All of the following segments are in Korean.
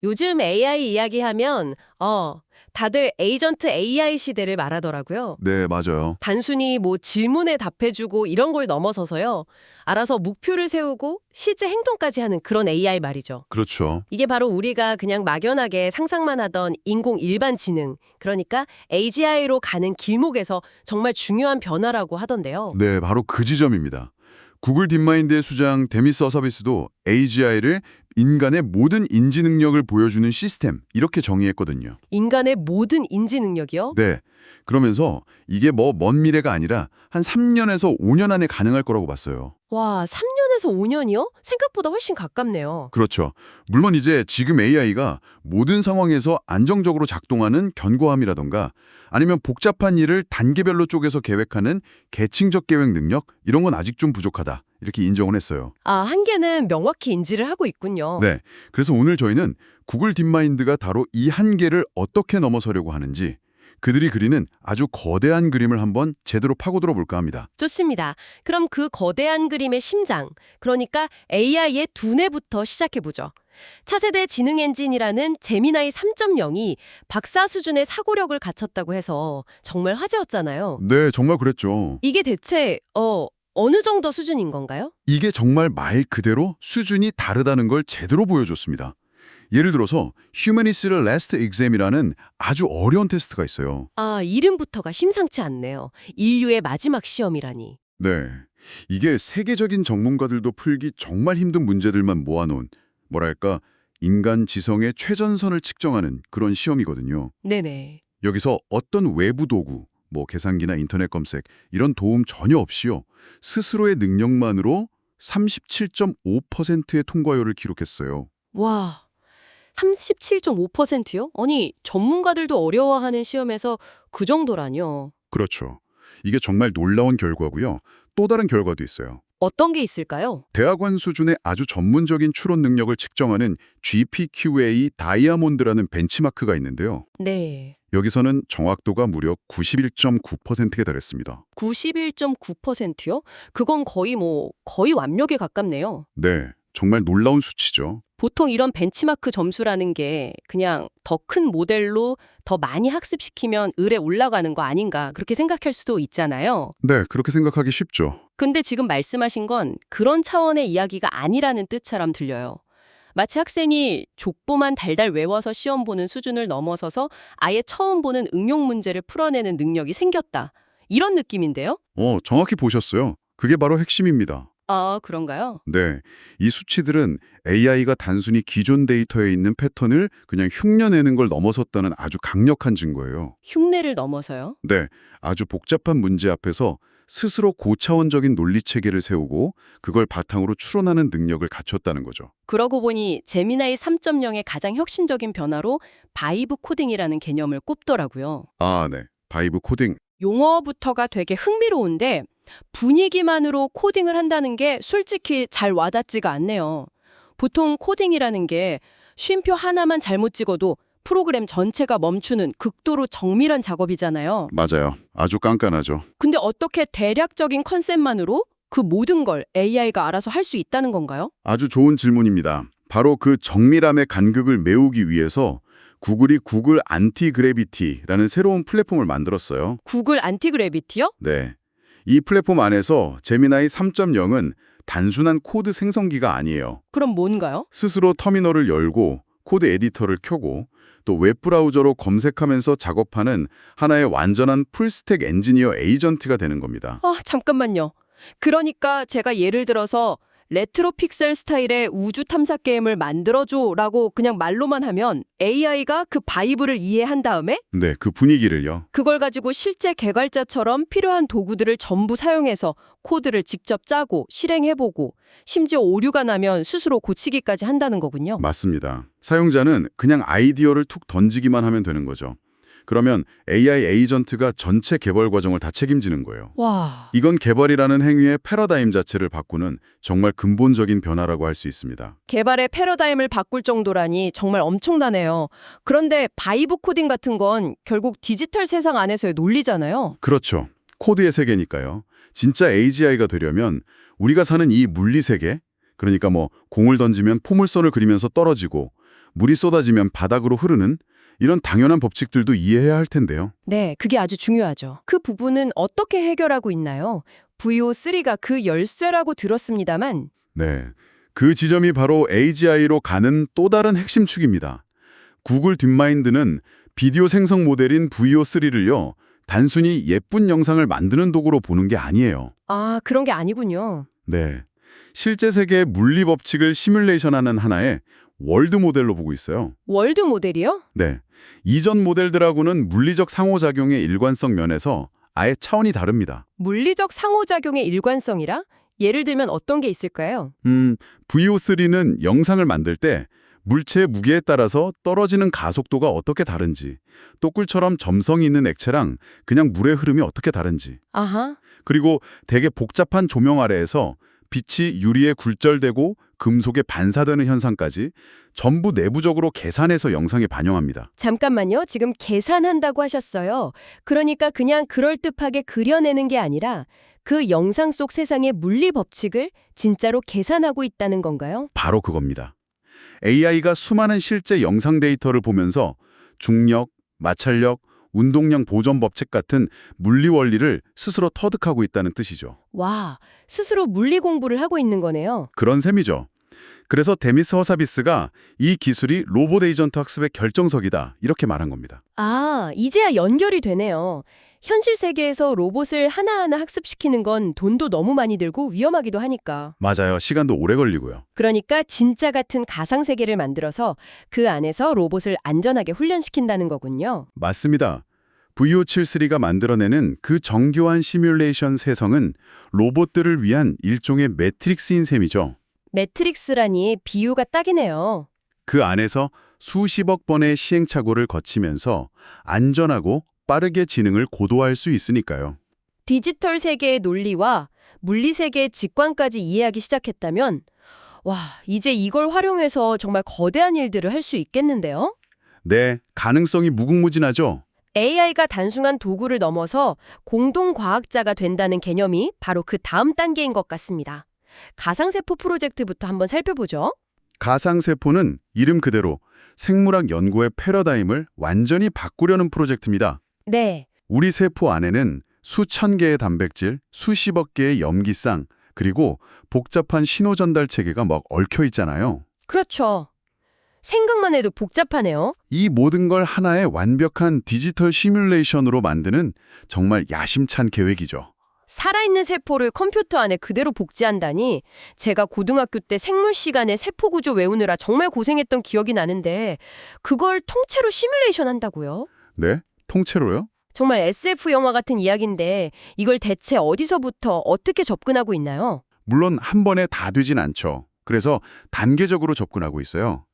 요즘 AI 이야기하면 다들 에이전트 AI 시대를 말하더라고요. 네, 맞아요. 단순히 뭐 질문에 답해주고 이런 걸 넘어서서요. 알아서 목표를 세우고 실제 행동까지 하는 그런 AI 말이죠. 그렇죠. 이게 바로 우리가 그냥 막연하게 상상만 하던 인공 일반 지능, 그러니까 AGI로 가는 길목에서 정말 중요한 변화라고 하던데요. 네, 바로 그 지점입니다. 구글 딥마인드의 수장 데미스 어서비스도 AGI를 인간의 모든 인지 능력을 보여주는 시스템 이렇게 정의했거든요. 인간의 모든 인지 능력이요? 네, 그러면서 이게 뭐 먼 미래가 아니라 한 3년에서 5년 안에 가능할 거라고 봤어요. 와, 3년에서 5년이요? 생각보다 훨씬 가깝네요. 그렇죠. 물론 이제 지금 AI가 모든 상황에서 안정적으로 작동하는 견고함이라던가 아니면 복잡한 일을 단계별로 쪼개서 계획하는 계층적 계획 능력 이런 건 아직 좀 부족하다. 이렇게 인정을 했어요. 아, 한계는 명확히 인지를 하고 있군요. 네. 그래서 오늘 저희는 구글 딥마인드가 바로 이 한계를 어떻게 넘어서려고 하는지 그들이 그리는 아주 거대한 그림을 한번 제대로 파고들어 볼까 합니다. 좋습니다. 그럼 그 거대한 그림의 심장, 그러니까 AI의 두뇌부터 시작해보죠. 차세대 지능 엔진이라는 제미나이 3.0이 박사 수준의 사고력을 갖췄다고 해서 정말 화제였잖아요. 네, 정말 그랬죠. 이게 대체 어느 정도 수준인 건가요? 이게 정말 말 그대로 수준이 다르다는 걸 제대로 보여줬습니다. 예를 들어서 휴머니스를 라스트 exam이라는 아주 어려운 테스트가 있어요. 아, 이름부터가 심상치 않네요. 인류의 마지막 시험이라니. 네. 이게 세계적인 전문가들도 풀기 정말 힘든 문제들만 모아놓은 뭐랄까 인간 지성의 최전선을 측정하는 그런 시험이거든요. 네네. 여기서 어떤 외부 도구, 뭐 계산기나 인터넷 검색 이런 도움 전혀 없이요. 스스로의 능력만으로 37.5%의 통과율을 기록했어요. 와, 37.5%요? 아니, 전문가들도 어려워하는 시험에서 그 정도라뇨. 그렇죠. 이게 정말 놀라운 결과고요. 또 다른 결과도 있어요. 어떤 게 있을까요? 대학원 수준의 아주 전문적인 추론 능력을 측정하는 GPQA 다이아몬드라는 벤치마크가 있는데요. 네. 여기서는 정확도가 무려 91.9%에 달했습니다. 91.9%요? 그건 거의 완벽에 가깝네요. 네, 정말 놀라운 수치죠. 보통 이런 벤치마크 점수라는 게 그냥 더 큰 모델로 더 많이 학습시키면 을에 올라가는 거 아닌가 그렇게 생각할 수도 있잖아요. 네, 그렇게 생각하기 쉽죠. 근데 지금 말씀하신 건 그런 차원의 이야기가 아니라는 뜻처럼 들려요. 마치 학생이 족보만 달달 외워서 시험 보는 수준을 넘어서서 아예 처음 보는 응용 문제를 풀어내는 능력이 생겼다. 이런 느낌인데요? 정확히 보셨어요. 그게 바로 핵심입니다. 아, 그런가요? 네, 이 수치들은 AI가 단순히 기존 데이터에 있는 패턴을 그냥 흉내내는 걸 넘어섰다는 아주 강력한 증거예요. 흉내를 넘어서요? 네, 아주 복잡한 문제 앞에서 스스로 고차원적인 논리 체계를 세우고 그걸 바탕으로 추론하는 능력을 갖췄다는 거죠. 그러고 보니 제미나이 3.0의 가장 혁신적인 변화로 바이브 코딩이라는 개념을 꼽더라고요. 아, 네. 바이브 코딩. 용어부터가 되게 흥미로운데 분위기만으로 코딩을 한다는 게 솔직히 잘 와닿지가 않네요. 보통 코딩이라는 게 쉼표 하나만 잘못 찍어도 프로그램 전체가 멈추는 극도로 정밀한 작업이잖아요. 맞아요. 아주 깐깐하죠. 근데 어떻게 대략적인 컨셉만으로 그 모든 걸 AI가 알아서 할 수 있다는 건가요? 아주 좋은 질문입니다. 바로 그 정밀함의 간극을 메우기 위해서 구글이 구글 안티그래비티라는 새로운 플랫폼을 만들었어요. 구글 안티그래비티요? 네. 이 플랫폼 안에서 제미나이 3.0은 단순한 코드 생성기가 아니에요. 그럼 뭔가요? 스스로 터미널을 열고 코드 에디터를 켜고 또 웹브라우저로 검색하면서 작업하는 하나의 완전한 풀스택 엔지니어 에이전트가 되는 겁니다. 아, 잠깐만요. 그러니까 제가 예를 들어서 레트로 픽셀 스타일의 우주 탐사 게임을 만들어줘라고 그냥 말로만 하면 AI가 그 바이브를 이해한 다음에 네, 그 분위기를요. 그걸 가지고 실제 개발자처럼 필요한 도구들을 전부 사용해서 코드를 직접 짜고 실행해보고 심지어 오류가 나면 스스로 고치기까지 한다는 거군요. 맞습니다. 사용자는 그냥 아이디어를 툭 던지기만 하면 되는 거죠. 그러면 AI 에이전트가 전체 개발 과정을 다 책임지는 거예요. 와, 이건 개발이라는 행위의 패러다임 자체를 바꾸는 정말 근본적인 변화라고 할 수 있습니다. 개발의 패러다임을 바꿀 정도라니 정말 엄청나네요. 그런데 바이브 코딩 같은 건 결국 디지털 세상 안에서의 논리잖아요. 그렇죠. 코드의 세계니까요. 진짜 AGI가 되려면 우리가 사는 이 물리 세계, 그러니까 뭐 공을 던지면 포물선을 그리면서 떨어지고 물이 쏟아지면 바닥으로 흐르는 이런 당연한 법칙들도 이해해야 할 텐데요. 네, 그게 아주 중요하죠. 그 부분은 어떻게 해결하고 있나요? VO3가 그 열쇠라고 들었습니다만 네, 그 지점이 바로 AGI로 가는 또 다른 핵심 축입니다. 구글 딥마인드는 비디오 생성 모델인 VO3를요, 단순히 예쁜 영상을 만드는 도구로 보는 게 아니에요. 아, 그런 게 아니군요. 네, 실제 세계의 물리 법칙을 시뮬레이션하는 하나의 월드 모델로 보고 있어요. 월드 모델이요? 네, 이전 모델들하고는 물리적 상호작용의 일관성 면에서 아예 차원이 다릅니다. 물리적 상호작용의 일관성이라? 예를 들면 어떤 게 있을까요? VO3는 영상을 만들 때 물체의 무게에 따라서 떨어지는 가속도가 어떻게 다른지, 또 꿀처럼 점성이 있는 액체랑 그냥 물의 흐름이 어떻게 다른지, 아하. 그리고 되게 복잡한 조명 아래에서 빛이 유리에 굴절되고 금속에 반사되는 현상까지 전부 내부적으로 계산해서 영상에 반영합니다. 잠깐만요. 지금 계산한다고 하셨어요. 그러니까 그냥 그럴듯하게 그려내는 게 아니라 그 영상 속 세상의 물리 법칙을 진짜로 계산하고 있다는 건가요? 바로 그겁니다. AI가 수많은 실제 영상 데이터를 보면서 중력, 마찰력, 운동량 보존 법칙 같은 물리 원리를 스스로 터득하고 있다는 뜻이죠. 와, 스스로 물리 공부를 하고 있는 거네요. 그런 셈이죠. 그래서 데미스 허사비스가 이 기술이 로봇 에이전트 학습의 결정석이다 이렇게 말한 겁니다. 아, 이제야 연결이 되네요. 현실 세계에서 로봇을 하나하나 학습시키는 건 돈도 너무 많이 들고 위험하기도 하니까. 맞아요. 시간도 오래 걸리고요. 그러니까 진짜 같은 가상세계를 만들어서 그 안에서 로봇을 안전하게 훈련시킨다는 거군요. 맞습니다. VO73가 만들어내는 그 정교한 시뮬레이션 세성은 로봇들을 위한 일종의 매트릭스인 셈이죠. 매트릭스라니 비유가 딱이네요. 그 안에서 수십억 번의 시행착오를 거치면서 안전하고 빠르게 지능을 고도화할 수 있으니까요. 디지털 세계의 논리와 물리 세계의 직관까지 이해하기 시작했다면 와, 이제 이걸 활용해서 정말 거대한 일들을 할 수 있겠는데요? 네, 가능성이 무궁무진하죠. AI가 단순한 도구를 넘어서 공동과학자가 된다는 개념이 바로 그 다음 단계인 것 같습니다. 가상세포 프로젝트부터 한번 살펴보죠. 가상세포는 이름 그대로 생물학 연구의 패러다임을 완전히 바꾸려는 프로젝트입니다. 네, 우리 세포 안에는 수천 개의 단백질, 수십억 개의 염기쌍, 그리고 복잡한 신호전달 체계가 막 얽혀 있잖아요. 그렇죠. 생각만 해도 복잡하네요. 이 모든 걸 하나의 완벽한 디지털 시뮬레이션으로 만드는 정말 야심찬 계획이죠. 살아있는 세포를 컴퓨터 안에 그대로 복제한다니 제가 고등학교 때 생물 시간에 세포 구조 외우느라 정말 고생했던 기억이 나는데 그걸 통째로 시뮬레이션 한다고요? 네? 통째로요? 정말 SF 영화 같은 이야기인데 이걸 대체 어디서부터 어떻게 접근하고 있나요? 물론 한 번에 다 되진 않죠. 그래서 단계적으로 접근하고 있어요.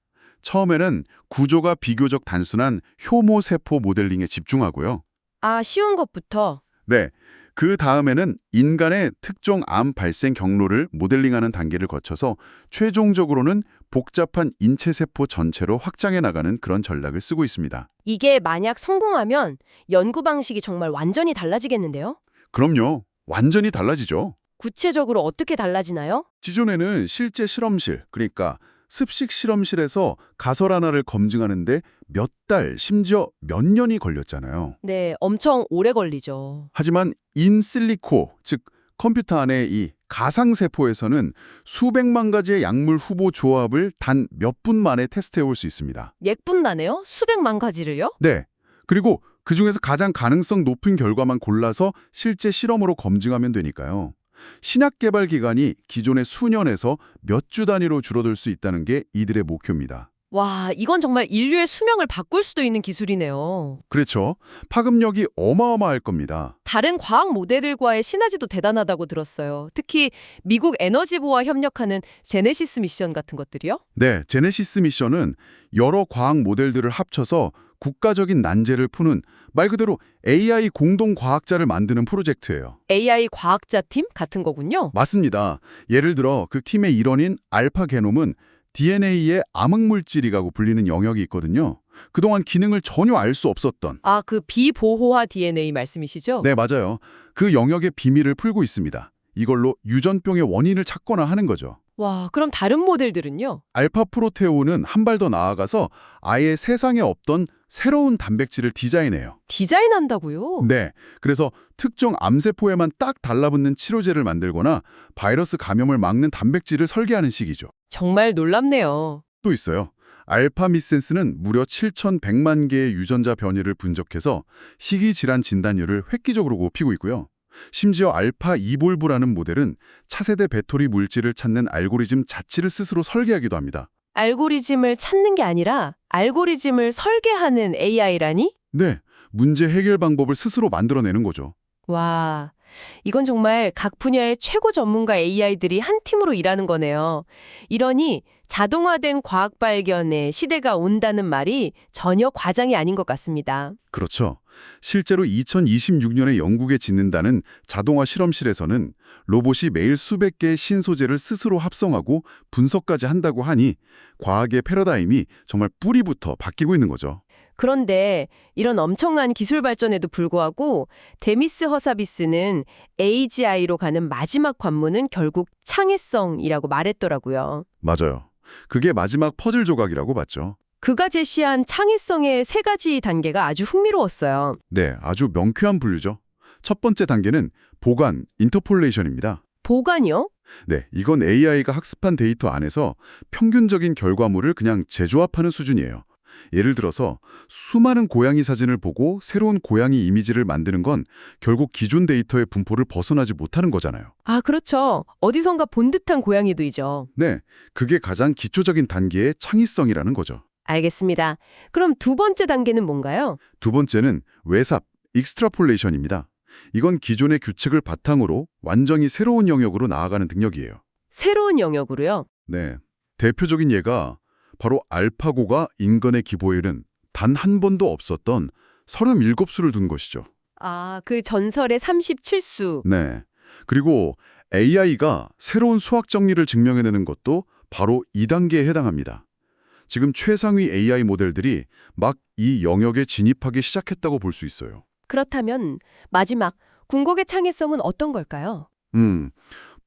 처음에는 구조가 비교적 단순한 효모 세포 모델링에 집중하고요. 아, 쉬운 것부터. 네, 그 다음에는 인간의 특정 암 발생 경로를 모델링하는 단계를 거쳐서 최종적으로는 복잡한 인체 세포 전체로 확장해 나가는 그런 전략을 쓰고 있습니다. 이게 만약 성공하면 연구 방식이 정말 완전히 달라지겠는데요? 그럼요, 완전히 달라지죠. 구체적으로 어떻게 달라지나요? 기존에는 실제 실험실, 그러니까 습식 실험실에서 가설 하나를 검증하는데 몇 달, 심지어 몇 년이 걸렸잖아요. 네, 엄청 오래 걸리죠. 하지만 인실리코, 즉 컴퓨터 안의 이 가상세포에서는 수백만 가지의 약물 후보 조합을 단 몇 분 만에 테스트해 볼 수 있습니다. 몇 분 나네요? 수백만 가지를요? 네, 그리고 그중에서 가장 가능성 높은 결과만 골라서 실제 실험으로 검증하면 되니까요. 신약 개발 기간이 기존의 수년에서 몇 주 단위로 줄어들 수 있다는 게 이들의 목표입니다. 와, 이건 정말 인류의 수명을 바꿀 수도 있는 기술이네요. 그렇죠. 파급력이 어마어마할 겁니다. 다른 과학 모델들과의 시너지도 대단하다고 들었어요. 특히 미국 에너지부와 협력하는 제네시스 미션 같은 것들이요? 네, 제네시스 미션은 여러 과학 모델들을 합쳐서 국가적인 난제를 푸는 말 그대로 AI 공동 과학자를 만드는 프로젝트예요. AI 과학자 팀 같은 거군요. 맞습니다. 예를 들어 그 팀의 일원인 알파 게놈은 DNA의 암흑물질이라고 불리는 영역이 있거든요. 그동안 기능을 전혀 알 수 없었던. 아, 그 비보호화 DNA 말씀이시죠? 네, 맞아요. 그 영역의 비밀을 풀고 있습니다. 이걸로 유전병의 원인을 찾거나 하는 거죠. 와, 그럼 다른 모델들은요? 알파 프로테오는 한 발 더 나아가서 아예 세상에 없던 새로운 단백질을 디자인해요. 디자인한다고요? 네, 그래서 특정 암세포에만 딱 달라붙는 치료제를 만들거나 바이러스 감염을 막는 단백질을 설계하는 시기죠. 정말 놀랍네요. 또 있어요. 알파 미센스는 무려 7,100만 개의 유전자 변이를 분석해서 희귀 질환 진단율을 획기적으로 높이고 있고요. 심지어 알파 이볼브라는 모델은 차세대 배터리 물질을 찾는 알고리즘 자체를 스스로 설계하기도 합니다. 알고리즘을 찾는 게 아니라 알고리즘을 설계하는 AI라니? 네, 문제 해결 방법을 스스로 만들어내는 거죠. 와, 이건 정말 각 분야의 최고 전문가 AI들이 한 팀으로 일하는 거네요. 이러니 자동화된 과학 발견의 시대가 온다는 말이 전혀 과장이 아닌 것 같습니다. 그렇죠. 실제로 2026년에 영국에 짓는다는 자동화 실험실에서는 로봇이 매일 수백 개의 신소재를 스스로 합성하고 분석까지 한다고 하니 과학의 패러다임이 정말 뿌리부터 바뀌고 있는 거죠. 그런데 이런 엄청난 기술 발전에도 불구하고 데미스 허사비스는 AGI로 가는 마지막 관문은 결국 창의성이라고 말했더라고요. 맞아요. 그게 마지막 퍼즐 조각이라고 봤죠. 그가 제시한 창의성의 세 가지 단계가 아주 흥미로웠어요. 네, 아주 명쾌한 분류죠. 첫 번째 단계는 보관, 인터폴레이션입니다. 보관이요? 네, 이건 AI가 학습한 데이터 안에서 평균적인 결과물을 그냥 재조합하는 수준이에요. 예를 들어서 수많은 고양이 사진을 보고 새로운 고양이 이미지를 만드는 건 결국 기존 데이터의 분포를 벗어나지 못하는 거잖아요. 아, 그렇죠. 어디선가 본 듯한 고양이도이죠. 네, 그게 가장 기초적인 단계의 창의성이라는 거죠. 알겠습니다. 그럼 두 번째 단계는 뭔가요? 두 번째는 외삽, 익스트라폴레이션입니다. 이건 기존의 규칙을 바탕으로 완전히 새로운 영역으로 나아가는 능력이에요. 새로운 영역으로요? 네, 대표적인 예가 바로 알파고가 인간의 기보에는 단 한 번도 없었던 37수를 둔 것이죠. 아, 그 전설의 37수. 네, 그리고 AI가 새로운 수학 정리를 증명해내는 것도 바로 이 단계에 해당합니다. 지금 최상위 AI 모델들이 막 이 영역에 진입하기 시작했다고 볼 수 있어요. 그렇다면 마지막 궁극의 창의성은 어떤 걸까요?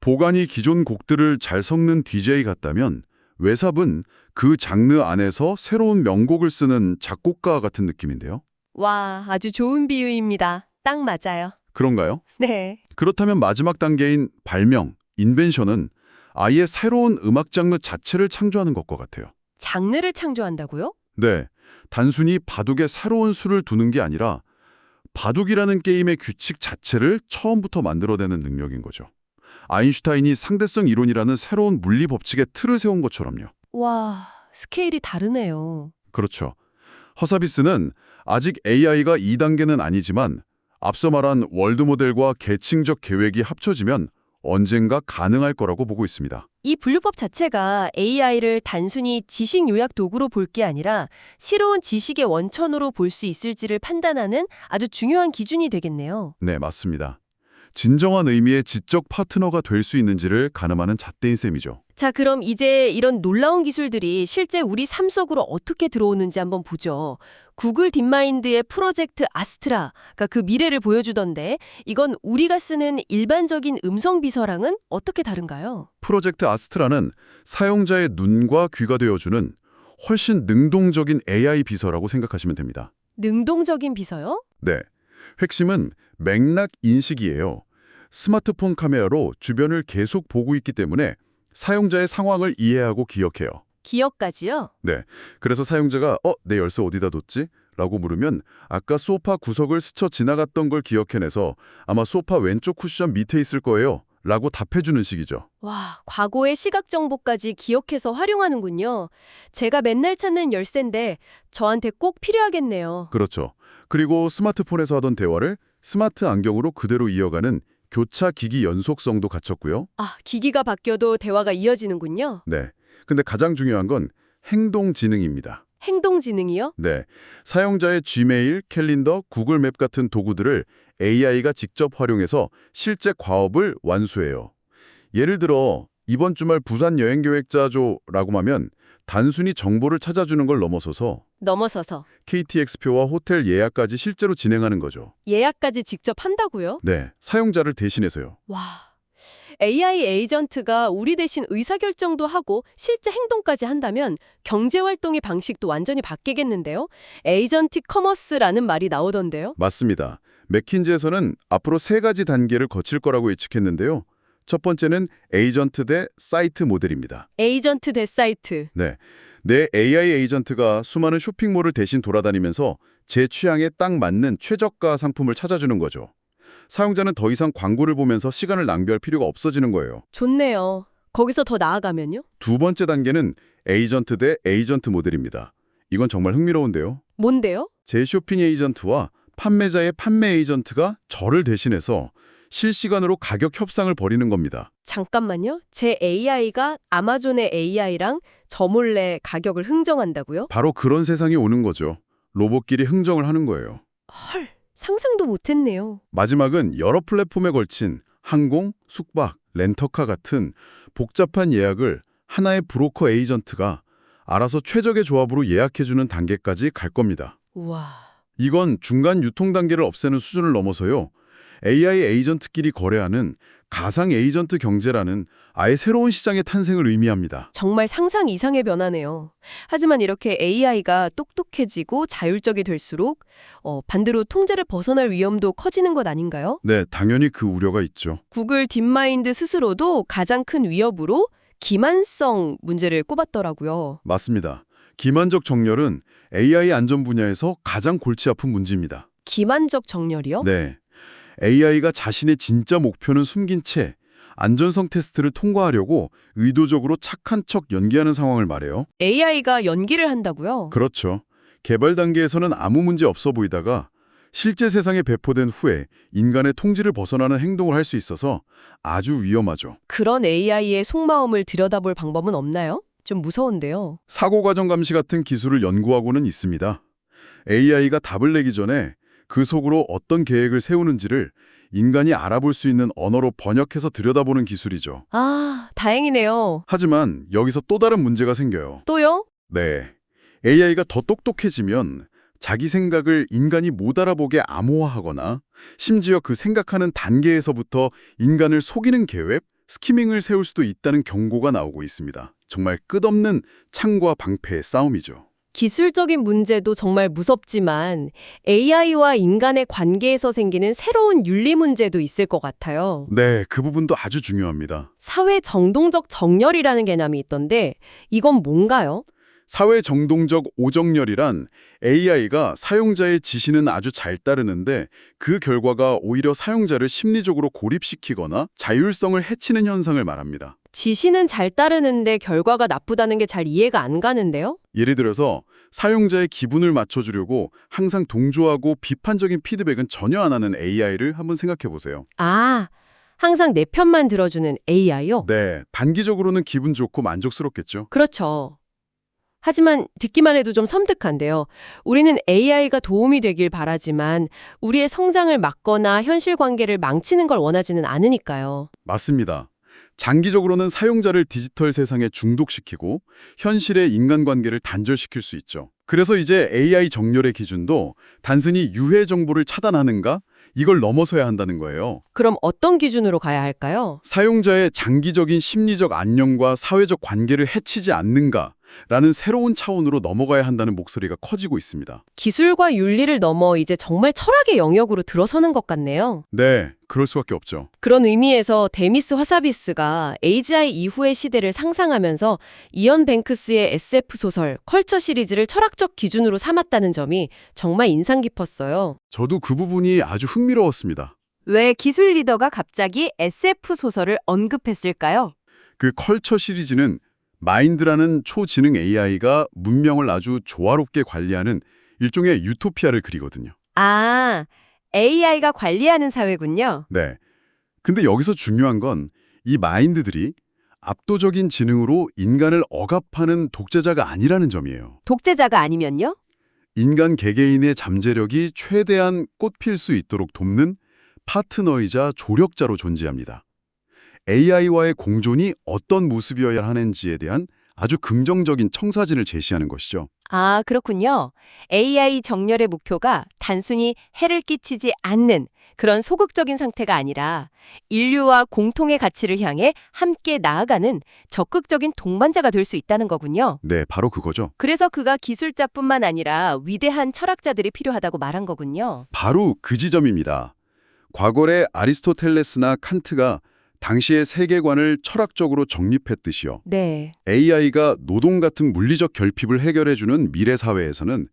보관이 기존 곡들을 잘 섞는 DJ 같다면 외삽은 그 장르 안에서 새로운 명곡을 쓰는 작곡가 같은 느낌인데요. 와, 아주 좋은 비유입니다. 딱 맞아요. 그런가요? 네. 그렇다면 마지막 단계인 발명, 인벤션은 아예 새로운 음악 장르 자체를 창조하는 것과 같아요. 장르를 창조한다고요? 네, 단순히 바둑에 새로운 수를 두는 게 아니라 바둑이라는 게임의 규칙 자체를 처음부터 만들어내는 능력인 거죠. 아인슈타인이 상대성 이론이라는 새로운 물리 법칙의 틀을 세운 것처럼요. 와, 스케일이 다르네요. 그렇죠. 허사비스는 아직 AI가 2단계는 아니지만 앞서 말한 월드 모델과 계층적 계획이 합쳐지면 언젠가 가능할 거라고 보고 있습니다. 이 분류법 자체가 AI를 단순히 지식 요약 도구로 볼 게 아니라 새로운 지식의 원천으로 볼 수 있을지를 판단하는 아주 중요한 기준이 되겠네요. 네, 맞습니다. 진정한 의미의 지적 파트너가 될 수 있는지를 가늠하는 잣대인 셈이죠. 자, 그럼 이제 이런 놀라운 기술들이 실제 우리 삶 속으로 어떻게 들어오는지 한번 보죠. 구글 딥마인드의 프로젝트 아스트라가 그 미래를 보여주던데 이건 우리가 쓰는 일반적인 음성 비서랑은 어떻게 다른가요? 프로젝트 아스트라는 사용자의 눈과 귀가 되어주는 훨씬 능동적인 AI 비서라고 생각하시면 됩니다. 능동적인 비서요? 네, 핵심은 맥락 인식이에요. 스마트폰 카메라로 주변을 계속 보고 있기 때문에 사용자의 상황을 이해하고 기억해요. 기억까지요? 네, 그래서 사용자가 내 열쇠 어디다 뒀지? 라고 물으면 아까 소파 구석을 스쳐 지나갔던 걸 기억해내서 아마 소파 왼쪽 쿠션 밑에 있을 거예요. 라고 답해주는 식이죠. 와, 과거의 시각 정보까지 기억해서 활용하는군요. 제가 맨날 찾는 열쇠인데 저한테 꼭 필요하겠네요. 그렇죠. 그리고 스마트폰에서 하던 대화를 스마트 안경으로 그대로 이어가는 교차 기기 연속성도 갖췄고요. 아, 기기가 바뀌어도 대화가 이어지는군요. 네, 근데 가장 중요한 건 행동지능입니다. 행동지능이요? 네, 사용자의 지메일, 캘린더, 구글맵 같은 도구들을 AI가 직접 활용해서 실제 과업을 완수해요. 예를 들어 이번 주말 부산 여행 계획 짜줘라고 하면 단순히 정보를 찾아주는 걸 넘어서서 KTX표와 호텔 예약까지 실제로 진행하는 거죠. 예약까지 직접 한다고요? 네, 사용자를 대신해서요. 와, AI 에이전트가 우리 대신 의사결정도 하고 실제 행동까지 한다면 경제활동의 방식도 완전히 바뀌겠는데요? 에이전틱 커머스라는 말이 나오던데요? 맞습니다. 맥킨지에서는 앞으로 세 가지 단계를 거칠 거라고 예측했는데요. 첫 번째는 에이전트 대 사이트 모델입니다. 에이전트 대 사이트. 네, 내 AI 에이전트가 수많은 쇼핑몰을 대신 돌아다니면서 제 취향에 딱 맞는 최저가 상품을 찾아주는 거죠. 사용자는 더 이상 광고를 보면서 시간을 낭비할 필요가 없어지는 거예요. 좋네요. 거기서 더 나아가면요? 두 번째 단계는 에이전트 대 에이전트 모델입니다. 이건 정말 흥미로운데요. 뭔데요? 제 쇼핑 에이전트와 판매자의 판매 에이전트가 저를 대신해서 실시간으로 가격 협상을 벌이는 겁니다. 잠깐만요. 제 AI가 아마존의 AI랑 저 몰래 가격을 흥정한다고요? 바로 그런 세상이 오는 거죠. 로봇끼리 흥정을 하는 거예요. 헐, 상상도 못했네요. 마지막은 여러 플랫폼에 걸친 항공, 숙박, 렌터카 같은 복잡한 예약을 하나의 브로커 에이전트가 알아서 최적의 조합으로 예약해주는 단계까지 갈 겁니다. 우와. 이건 중간 유통 단계를 없애는 수준을 넘어서요. AI 에이전트끼리 거래하는 가상 에이전트 경제라는 아예 새로운 시장의 탄생을 의미합니다. 정말 상상 이상의 변화네요. 하지만 이렇게 AI가 똑똑해지고 자율적이 될수록 반대로 통제를 벗어날 위험도 커지는 것 아닌가요? 네, 당연히 그 우려가 있죠. 구글 딥마인드 스스로도 가장 큰 위협으로 기만성 문제를 꼽았더라고요. 맞습니다. 기만적 정렬은 AI 안전 분야에서 가장 골치 아픈 문제입니다. 기만적 정렬이요? 네. AI가 자신의 진짜 목표는 숨긴 채 안전성 테스트를 통과하려고 의도적으로 착한 척 연기하는 상황을 말해요. AI가 연기를 한다고요? 그렇죠. 개발 단계에서는 아무 문제 없어 보이다가 실제 세상에 배포된 후에 인간의 통제를 벗어나는 행동을 할 수 있어서 아주 위험하죠. 그런 AI의 속마음을 들여다볼 방법은 없나요? 좀 무서운데요. 사고 과정 감시 같은 기술을 연구하고는 있습니다. AI가 답을 내기 전에 그 속으로 어떤 계획을 세우는지를 인간이 알아볼 수 있는 언어로 번역해서 들여다보는 기술이죠. 아, 다행이네요. 하지만 여기서 또 다른 문제가 생겨요. 또요? 네. AI가 더 똑똑해지면 자기 생각을 인간이 못 알아보게 암호화하거나 심지어 그 생각하는 단계에서부터 인간을 속이는 계획, 스키밍을 세울 수도 있다는 경고가 나오고 있습니다. 정말 끝없는 창과 방패의 싸움이죠. 기술적인 문제도 정말 무섭지만 AI와 인간의 관계에서 생기는 새로운 윤리 문제도 있을 것 같아요. 네, 그 부분도 아주 중요합니다. 사회 정동적 정렬이라는 개념이 있던데 이건 뭔가요? 사회 정동적 오정렬이란 AI가 사용자의 지시는 아주 잘 따르는데 그 결과가 오히려 사용자를 심리적으로 고립시키거나 자율성을 해치는 현상을 말합니다. 지시는 잘 따르는데 결과가 나쁘다는 게 잘 이해가 안 가는데요? 예를 들어서 사용자의 기분을 맞춰주려고 항상 동조하고 비판적인 피드백은 전혀 안 하는 AI를 한번 생각해 보세요. 아, 항상 내 편만 들어주는 AI요? 네, 단기적으로는 기분 좋고 만족스럽겠죠. 그렇죠. 하지만 듣기만 해도 좀 섬뜩한데요. 우리는 AI가 도움이 되길 바라지만 우리의 성장을 막거나 현실 관계를 망치는 걸 원하지는 않으니까요. 맞습니다. 장기적으로는 사용자를 디지털 세상에 중독시키고 현실의 인간관계를 단절시킬 수 있죠. 그래서 이제 AI 정렬의 기준도 단순히 유해 정보를 차단하는가? 이걸 넘어서야 한다는 거예요. 그럼 어떤 기준으로 가야 할까요? 사용자의 장기적인 심리적 안녕과 사회적 관계를 해치지 않는가라는 새로운 차원으로 넘어가야 한다는 목소리가 커지고 있습니다. 기술과 윤리를 넘어 이제 정말 철학의 영역으로 들어서는 것 같네요. 네, 그럴 수밖에 없죠. 그런 의미에서 데미스 화사비스가 AGI 이후의 시대를 상상하면서 이언 뱅크스의 SF 소설 컬처 시리즈를 철학적 기준으로 삼았다는 점이 정말 인상 깊었어요. 저도 그 부분이 아주 흥미로웠습니다. 왜 기술 리더가 갑자기 SF 소설을 언급했을까요? 그 컬처 시리즈는 마인드라는 초지능 AI가 문명을 아주 조화롭게 관리하는 일종의 유토피아를 그리거든요. 아, AI가 관리하는 사회군요. 네. 근데 여기서 중요한 건 이 마인드들이 압도적인 지능으로 인간을 억압하는 독재자가 아니라는 점이에요. 독재자가 아니면요? 인간 개개인의 잠재력이 최대한 꽃필 수 있도록 돕는 파트너이자 조력자로 존재합니다. AI와의 공존이 어떤 모습이어야 하는지에 대한 아주 긍정적인 청사진을 제시하는 것이죠. 아, 그렇군요. AI 정렬의 목표가 단순히 해를 끼치지 않는 그런 소극적인 상태가 아니라 인류와 공통의 가치를 향해 함께 나아가는 적극적인 동반자가 될 수 있다는 거군요. 네, 바로 그거죠. 그래서 그가 기술자뿐만 아니라 위대한 철학자들이 필요하다고 말한 거군요. 바로 그 지점입니다. 과거의 아리스토텔레스나 칸트가 당시의 세계관을 철학적으로 정립했듯이요. 네. AI가 노동 같은 물리적 결핍을 해결해주는 미래 사회에서는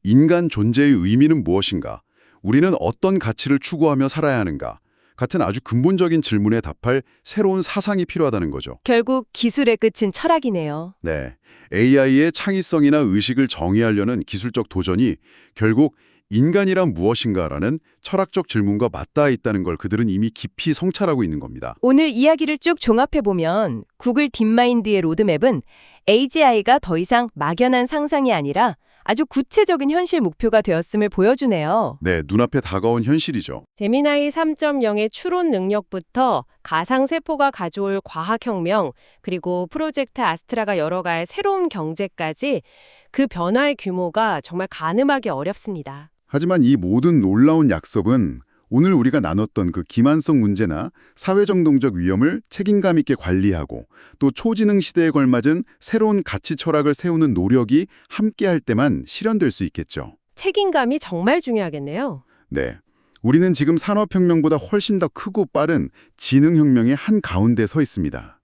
인간 존재의 의미는 무엇인가? 우리는 어떤 가치를 추구하며 살아야 하는가? 같은 아주 근본적인 질문에 답할 새로운 사상이 필요하다는 거죠. 결국 기술의 끝은 철학이네요. 네, AI의 창의성이나 의식을 정의하려는 기술적 도전이 결국 인간이란 무엇인가라는 철학적 질문과 맞닿아 있다는 걸 그들은 이미 깊이 성찰하고 있는 겁니다. 오늘 이야기를 쭉 종합해보면 구글 딥마인드의 로드맵은 AGI가 더 이상 막연한 상상이 아니라 아주 구체적인 현실 목표가 되었음을 보여주네요. 네, 눈앞에 다가온 현실이죠. 제미나이 3.0의 추론 능력부터 가상세포가 가져올 과학혁명, 그리고 프로젝트 아스트라가 열어갈 새로운 경제까지 그 변화의 규모가 정말 가늠하기 어렵습니다. 하지만 이 모든 놀라운 약속은 오늘 우리가 나눴던 그 기만성 문제나 사회정동적 위험을 책임감 있게 관리하고 또 초지능 시대에 걸맞은 새로운 가치 철학을 세우는 노력이 함께할 때만 실현될 수 있겠죠. 책임감이 정말 중요하겠네요. 네, 우리는 지금 산업혁명보다 훨씬 더 크고 빠른 지능혁명의 한가운데 서 있습니다.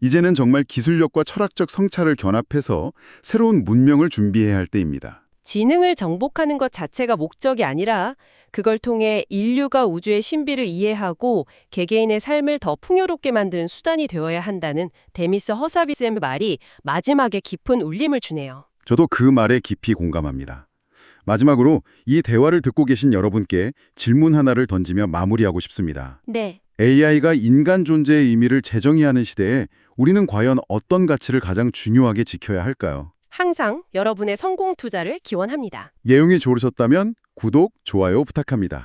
이제는 정말 기술력과 철학적 성찰을 견합해서 새로운 문명을 준비해야 할 때입니다. 지능을 정복하는 것 자체가 목적이 아니라 그걸 통해 인류가 우주의 신비를 이해하고 개개인의 삶을 더 풍요롭게 만드는 수단이 되어야 한다는 데미스 허사비스의 말이 마지막에 깊은 울림을 주네요. 저도 그 말에 깊이 공감합니다. 마지막으로 이 대화를 듣고 계신 여러분께 질문 하나를 던지며 마무리하고 싶습니다. 네. AI가 인간 존재의 의미를 재정의하는 시대에 우리는 과연 어떤 가치를 가장 중요하게 지켜야 할까요? 항상 여러분의 성공 투자를 기원합니다. 내용이 좋으셨다면 구독, 좋아요 부탁합니다.